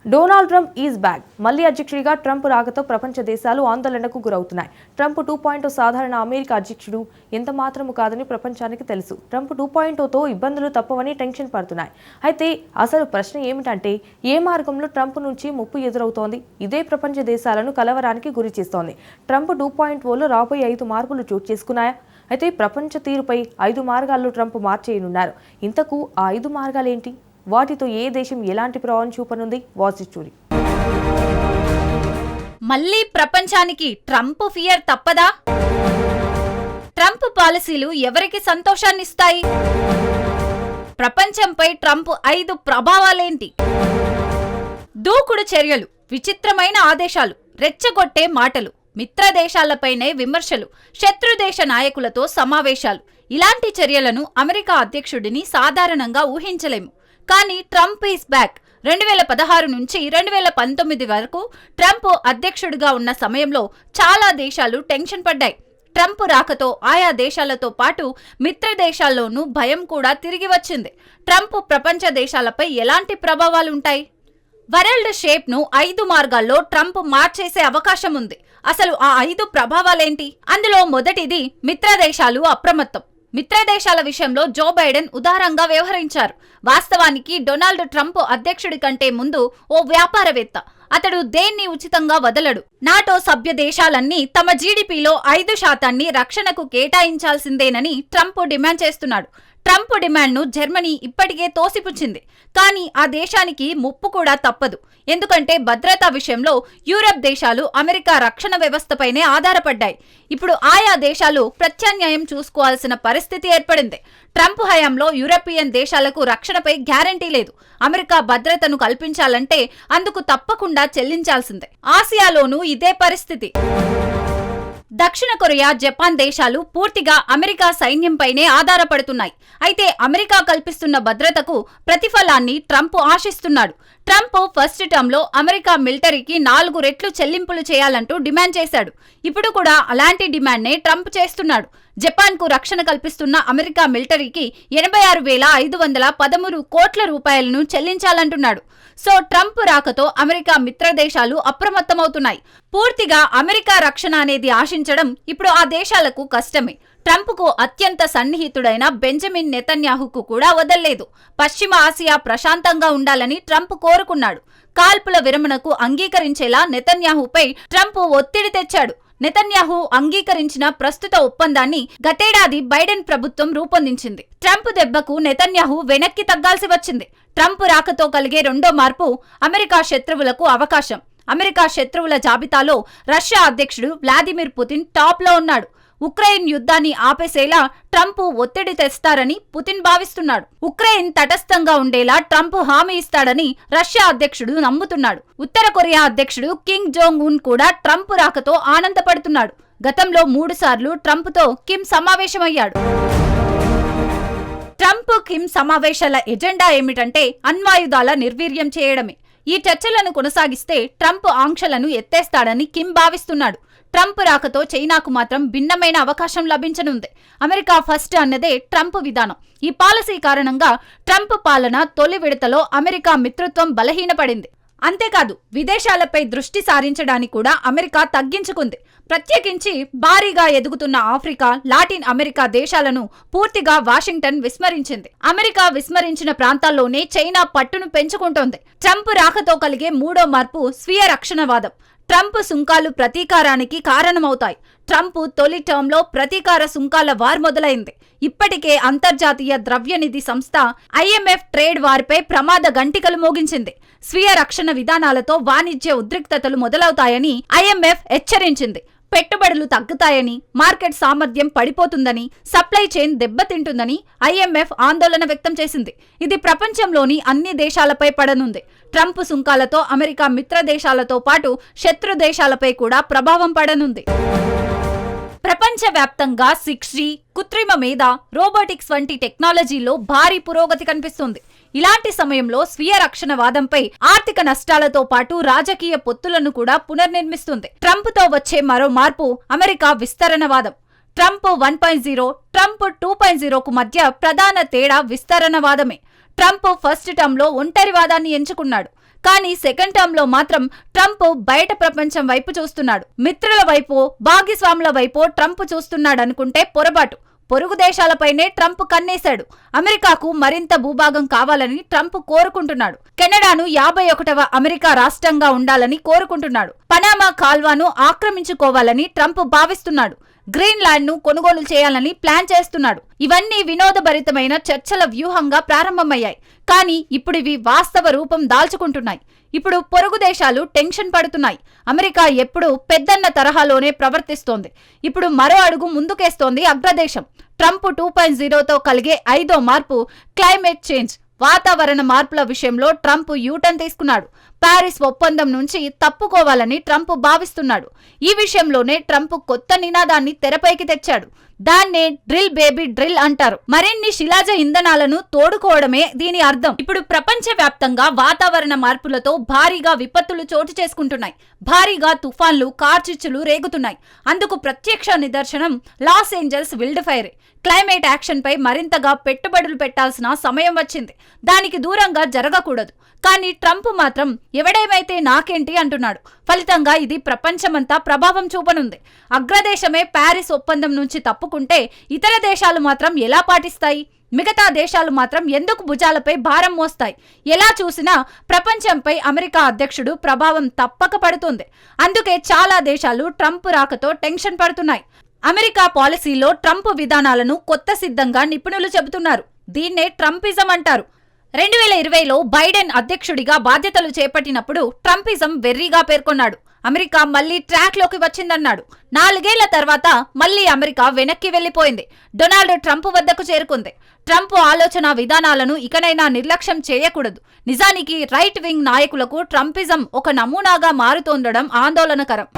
Donald Trump is back. మళ్లీ అధ్యక్షుడిగా Trump రాకతో ప్రపంచ దేశాలు ఆందోళనకు గురవుతున్నాయి. ట్రంప్ 2.0 సాధారణ అమెరికా అధ్యక్షుడు ఎంత మాత్రము కాదని ప్రపంచానికి తెలుసు. ట్రంప్ 2.0తో ఇబ్బందులు తప్పవని టెన్షన్ పడుతున్నాయి. అయితే అసలు ప్రశ్న ఏమిటంటే ఏ మార్గంలో ట్రంప్ నుంచి ముప్పు ఎదురవుతోంది? ఇదే ప్రపంచ దేశాలను కలవరానికి గురి చేస్తోంది. ట్రంప్ 2.0లో రాబోయే 5 మార్పులు చోటు చేసుకున్నాయా? అయితే ప్రపంచ తీరుపై 5 మార్గాల్లో ట్రంప్ మార్చేయనున్నారు. ఇంతకు ఆ 5 మార్గాలేంటి? వాటితో ఏ దేశం ఎలాంటి ప్రభావం చూపనుంది? Watch story. మళ్ళీ ప్రపంచానికి ట్రంప్ ఫియర్ తప్పదా? ట్రంప్ పాలసీలు ఎవరికి సంతోషాన్నిస్తాయి? ప్రపంచంపై ట్రంప్ 5 ప్రభావాలేంటి? దూకుడు చర్యలు, విచిత్రమైన ఆదేశాలు, రెచ్చగొట్టే మాటలు, మిత్ర దేశాలపైనే విమర్శలు, శత్రుదేశ నాయకులతో సమావేశాలు. ఇలాంటి చర్యలను అమెరికా అధ్యక్షుడిని సాధారణంగా ఊహించలేము. కానీ ట్రంప్ ఈస్ బ్యాక్. 2016 నుంచి 2019 వరకు ట్రంప్ అధ్యక్షుడిగా ఉన్న సమయంలో చాలా దేశాలు టెన్షన్ పడ్డాయి. ట్రంప్ రాకతో ఆయా దేశాలతో పాటు మిత్ర దేశాల్లోనూ భయం కూడా తిరిగి వచ్చింది. ట్రంప్ ప్రపంచ దేశాలపై ఎలాంటి ప్రభావాలుంటాయి? వరల్డ్ షేప్ ను 5 మార్గాల్లో ట్రంప్ మార్చేసే అవకాశం ఉంది. అసలు ఆ 5 ప్రభావాలేంటి? అందులో మొదటిది మిత్ర దేశాలు అప్రమత్తం. మిత్ర దేశాల విషయంలో జో బైడెన్ ఉదారంగా వ్యవహరించారు. వాస్తవానికి డొనాల్డ్ ట్రంప్ అధ్యక్షుడి కంటే ముందు ఓ వ్యాపారవేత్త. అతడు దేన్ని ఉచితంగా వదలడు. నాటో సభ్య దేశాలన్నీ తమ జీడీపీలో 5% రక్షణకు కేటాయించాల్సిందేనని ట్రంప్ డిమాండ్ చేస్తున్నాడు. ట్రంప్ డిమాండ్ను జర్మనీ ఇప్పటికే తోసిపుచ్చింది. కానీ ఆ దేశానికి ముప్పు కూడా తప్పదు. ఎందుకంటే భద్రతా విషయంలో యూరప్ దేశాలు అమెరికా రక్షణ వ్యవస్థపైనే ఆధారపడ్డాయి. ఇప్పుడు ఆయా దేశాలు ప్రత్యామ్నాయం చూసుకోవాల్సిన పరిస్థితి ఏర్పడింది. ట్రంప్ హయాంలో యూరోపియన్ దేశాలకు రక్షణపై గ్యారంటీ లేదు. అమెరికా భద్రతను కల్పించాలంటే అందుకు తప్పకుండా చెల్లించాల్సిందే. ఆసియాలోనూ ఇదే పరిస్థితి. దక్షిణ కొరియా, జపాన్ దేశాలు పూర్తిగా అమెరికా సైన్యంపైనే ఆధారపడుతున్నాయి. అయితే అమెరికా కల్పిస్తున్న భద్రతకు ప్రతిఫలాన్ని ట్రంప్ ఆశిస్తున్నాడు. ట్రంప్ ఫస్ట్ టర్మ్ లో అమెరికా మిలిటరీకి 4 రెట్లు చెల్లింపులు చేయాలంటూ డిమాండ్ చేశాడు. ఇప్పుడు కూడా అలాంటి డిమాండ్నే ట్రంప్ చేస్తున్నాడు. జపాన్ కు రక్షణ కల్పిస్తున్న అమెరికా మిలిటరీకి 86,513 కోట్ల రూపాయలను చెల్లించాలంటున్నాడు. సో ట్రంప్ రాకతో అమెరికా మిత్ర దేశాలు అప్రమత్తమవుతున్నాయి. పూర్తిగా అమెరికా రక్షణ అనేది ఆశించడం ఇప్పుడు ఆ దేశాలకు కష్టమే. ట్రంప్ కు అత్యంత సన్నిహితుడైన బెంజమిన్ నెతన్యాహుకు కూడా వదల్లేదు. పశ్చిమ ఆసియా ప్రశాంతంగా ఉండాలని ట్రంప్ కోరుకున్నాడు. కాల్పుల విరమణకు అంగీకరించేలా నెతన్యాహుపై ట్రంప్ ఒత్తిడి తెచ్చాడు. నెతన్యాహు అంగీకరించిన ప్రస్తుత ఒప్పందాన్ని గతేడాది బైడెన్ ప్రభుత్వం రూపొందించింది. ట్రంప్ దెబ్బకు నెతన్యాహు వెనక్కి తగ్గాల్సి వచ్చింది. ట్రంప్ రాకతో కలిగే రెండో మార్పు అమెరికా శత్రువులకు అవకాశం. అమెరికా శత్రువుల జాబితాలో రష్యా అధ్యక్షుడు వ్లాదిమిర్ పుతిన్ టాప్ లో ఉన్నాడు. ఉక్రెయిన్ యుద్ధాన్ని ఆపేసేలా ట్రంప్ ఒత్తిడి తెస్తారని పుతిన్ భావిస్తున్నాడు. ఉక్రెయిన్ తటస్థంగా ఉండేలా ట్రంప్ హామీ ఇస్తాడని రష్యా అధ్యక్షుడు నమ్ముతున్నాడు. ఉత్తర కొరియా అధ్యక్షుడు కిమ్ జోంగ్ ఉన్ కూడా ట్రంప్ రాకతో ఆనందపడుతున్నాడు. గతంలో 3 సార్లు ట్రంప్తో కిమ్ సమావేశమయ్యాడు. ట్రంప్ కిమ్ సమావేశాల ఎజెండా ఏమిటంటే అణ్వాయుధాల నిర్వీర్యం చేయడమే. ఈ చర్చలను కొనసాగిస్తే ట్రంప్ ఆంక్షలను ఎత్తేస్తాడని కిమ్ భావిస్తున్నాడు. ట్రంప్ రాకతో చైనాకు మాత్రం భిన్నమైన అవకాశం లభించనుంది. అమెరికా ఫస్ట్ అన్నదే ట్రంప్ విధానం. ఈ పాలసీ కారణంగా ట్రంప్ పాలన తొలి విడతలో అమెరికా మిత్రత్వం బలహీనపడింది. అంతేకాదు విదేశాలపై దృష్టి సారించడానికి కూడా అమెరికా తగ్గించుకుంది. ప్రత్యేకించి భారీగా ఎదుగుతున్న ఆఫ్రికా, లాటిన్ అమెరికా దేశాలను పూర్తిగా వాషింగ్టన్ విస్మరించింది. అమెరికా విస్మరించిన ప్రాంతాల్లోనే చైనా పట్టును పెంచుకుంటోంది. ట్రంప్ రాకతో కలిగే మూడో మార్పు స్వీయ రక్షణవాదం. ట్రంప్ సుంకాలు ప్రతీకారానికి కారణమవుతాయి. ట్రంప్ తొలి టర్మ్లో ప్రతీకార సుంకాల వార్ మొదలైంది. ఇప్పటికే అంతర్జాతీయ ద్రవ్యనిధి సంస్థ IMF ట్రేడ్ వార్పై ప్రమాద గంటికలు మోగించింది. స్వీయ రక్షణ విధానాలతో వాణిజ్య ఉద్రిక్తతలు మొదలవుతాయని IMF హెచ్చరించింది. పెట్టుబడులు తగ్గుతాయని, మార్కెట్ సామర్థ్యం పడిపోతుందని, సప్లై చైన్ దెబ్బతింటుందని IMF ఆందోళన వ్యక్తం చేసింది. ఇది ప్రపంచంలోని అన్ని దేశాలపై పడనుంది. ట్రంప్ సుంకాలతో అమెరికా మిత్ర దేశాలతో పాటు శత్రు దేశాలపై కూడా ప్రభావం పడనుంది. ప్రపంచవ్యాప్తంగా 6G, కృత్రిమ మేధ, రోబోటిక్స్ వంటి టెక్నాలజీలో భారీ పురోగతి కనిపిస్తుంది. ఇలాంటి సమయంలో స్వీయ రక్షణ వాదంపై ఆర్థిక నష్టాలతో పాటు రాజకీయ పొత్తులను కూడా పునర్నిర్మిస్తుంది. ట్రంప్తో వచ్చే మరో మార్పు అమెరికా విస్తరణవాదం. ట్రంప్ 1.0, ట్రంప్ 2.0కు మధ్య ప్రధాన తేడా విస్తరణవాదమే. ట్రంప్ ఫస్ట్ టర్మ్లో ఒంటరివాదాన్ని ఎంచుకున్నాడు. కానీ సెకండ్ టర్మ్ లో మాత్రం ట్రంప్ బయట ప్రపంచం వైపు చూస్తున్నాడు. మిత్రుల వైపు, భాగస్వాముల వైపు ట్రంప్ చూస్తున్నాడనుకుంటే పొరపాటు. పొరుగు దేశాలపైనే ట్రంప్ కన్నేశాడు. అమెరికాకు మరింత భూభాగం కావాలని ట్రంప్ కోరుకుంటున్నాడు. కెనడాను 51వ అమెరికా రాష్ట్రంగా ఉండాలని కోరుకుంటున్నాడు. పనామా కాల్వాను ఆక్రమించుకోవాలని ట్రంప్ భావిస్తున్నాడు. గ్రీన్లాండ్ ను కొనుగోలు చేయాలని ప్లాన్ చేస్తున్నాడు. ఇవన్నీ వినోదభరితమైన చర్చల వ్యూహంగా ప్రారంభమయ్యాయి. కానీ ఇప్పుడివి వాస్తవ రూపం దాల్చుకుంటున్నాయి. ఇప్పుడు పొరుగు దేశాలు టెన్షన్ పడుతున్నాయి. అమెరికా ఎప్పుడు పెద్దన్న తరహాలోనే ప్రవర్తిస్తోంది. ఇప్పుడు మరో అడుగు ముందుకేస్తోంది అగ్రదేశం. ట్రంప్ 2.0తో కలిగే 5వ మార్పు క్లైమేట్ చేంజ్. వాతావరణ మార్పుల విషయంలో ట్రంప్ యూటర్న్ తీసుకున్నాడు. ప్యారిస్ ఒప్పందం నుంచి తప్పుకోవాలని ట్రంప్ భావిస్తున్నాడు. ఈ విషయంలోనే ట్రంప్ కొత్త నినాదాన్ని తెరపైకి తెచ్చాడు. దాన్నే డ్రిల్ బేబీ డ్రిల్ అంటారు. మరిన్ని శిలాజ ఇంధనాలను తోడుకోవడమే దీని అర్థం. ఇప్పుడు ప్రపంచవ్యాప్తంగా వాతావరణ మార్పులతో భారీగా విపత్తులు చోటు చేసుకుంటున్నాయి. భారీగా తుఫాన్లు, కార్చిచ్చులు రేగుతున్నాయి. అందుకు ప్రత్యక్ష నిదర్శనం Los Angeles wild fire. Climate action పై మరింతగా పెట్టుబడులు పెట్టాల్సిన సమయం వచ్చింది. దానికి దూరంగా జరగకూడదు. కానీ ట్రంప్ మాత్రం ఎవడేమైతే నాకేంటి అంటున్నాడు. ఫలితంగా ఇది ప్రపంచమంతా ప్రభావం చూపనుంది. అగ్రదేశమే ప్యారిస్ ఒప్పందం నుంచి తప్పుకుంటే ఇతర దేశాలు మాత్రం ఎలా పాటిస్తాయి? మిగతా దేశాలు మాత్రం ఎందుకు భుజాలపై భారం మోస్తాయి? ఎలా చూసినా ప్రపంచంపై అమెరికా అధ్యక్షుడు ప్రభావం తప్పక పడుతుంది. అందుకే చాలా దేశాలు ట్రంప్ రాకతో టెన్షన్ పడుతున్నాయి. అమెరికా పాలసీలో ట్రంప్ విధానాలను కొత్త సిద్ధంగా నిపుణులు చెబుతున్నారు. దీన్నే ట్రంపిజం అంటారు. 2020లో బైడెన్ అధ్యక్షుడిగా బాధ్యతలు చేపట్టినప్పుడు ట్రంపిజం వెర్రిగా పేర్కొన్నాడు. అమెరికా మళ్లీ ట్రాక్ లోకి వచ్చిందన్నాడు. 4 ఏళ్ల తర్వాత మళ్లీ అమెరికా వెనక్కి వెళ్లిపోయింది. డొనాల్డ్ ట్రంప్ వద్దకు చేరుకుంది. ట్రంప్ ఆలోచన విధానాలను ఇకనైనా నిర్లక్ష్యం చేయకూడదు. నిజానికి రైట్ వింగ్ నాయకులకు ట్రంపిజం ఒక నమూనాగా మారుతోండడం ఆందోళనకరం.